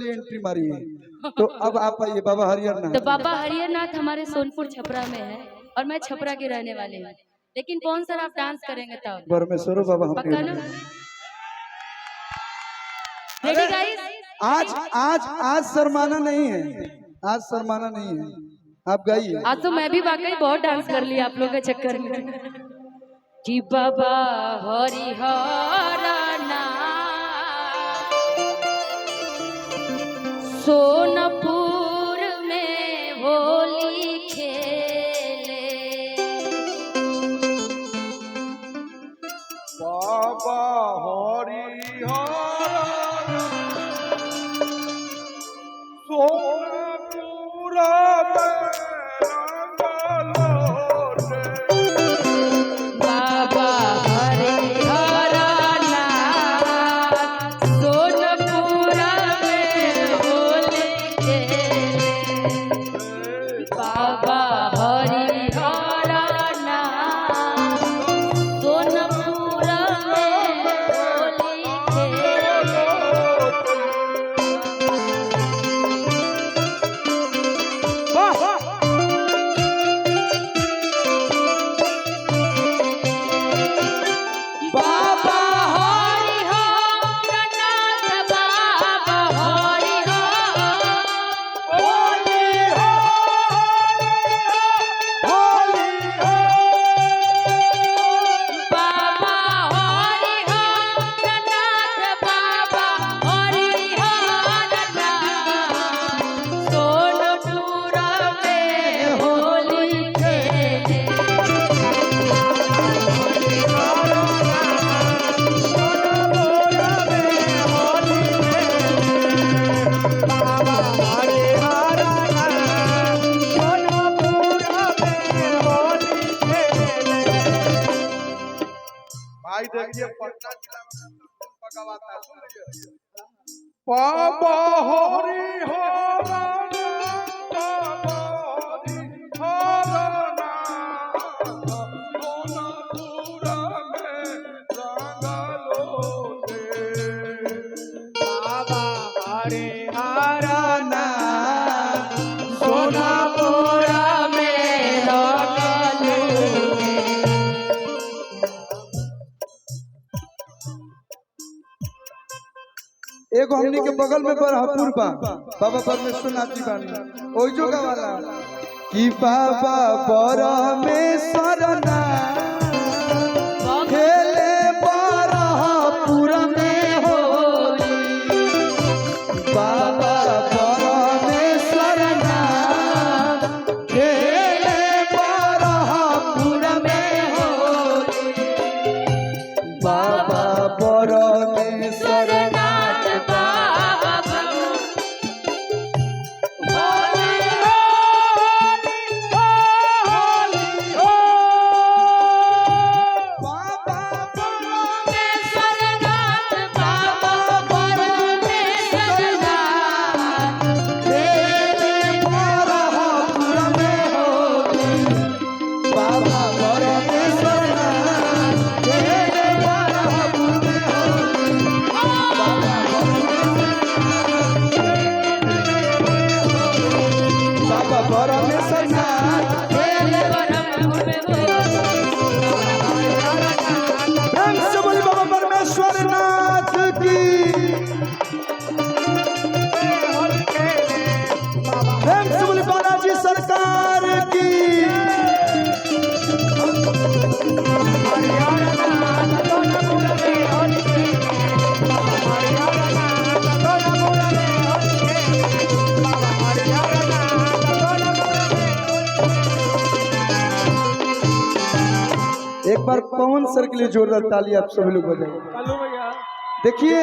चलिए एंट्री मारिए। तो अब आप आइए बाबा हरिहरनाथ। तो बाबा हरिहरनाथ हमारे सोनपुर छपरा में है और मैं छपरा के रहने वाले हूँ, लेकिन कौन सर आप डांस करेंगे तब? परमेश्वरो बाबा पक्का ना? Ready guys? आज आज आज शर्माना नहीं है, आज शर्माना नहीं है, आप गाइए। आज तो मैं भी वाकई बहुत डांस कर लिया आप लोगों के चक्कर में। जी बाबा हरिहरनाथ सोनपुर में होली खेले, बाबा हरिहरनाथ सोनपुर में बाबा हरिहरनाथ सोनपुर में होली खेले, बाबा हरिहरनाथ सोनपुर में होली खेले। बाबा हरिहरनाथ बाबा बाबा हरिहरनाथ बाबा हरिहरनाथ सोनपुर में होली खेले, भाई देखिए पटना जिला में पकावाता है, सुन लीजिए। बाबा हरिहरनाथ बाबा हरिहरनाथ सोनपुर में रंगलोटे, बाबा हरिहरनाथ सोनापुर में एगो हमनी के बगल में बरहपुर बा, बाबा परमेश्वरनाथ जी बानी ओइ जो वाला कि बाबा परमेश्वरनाथ खेले बरहपुर में होली, बाबा परमेश्वरनाथ खेले बरहपुर में होली, बाबा परमेश्वरनाथ सरकार की। एक बार पवन सर के लिए जोरदार ताली आप सभी लोग बजाएं। देखिए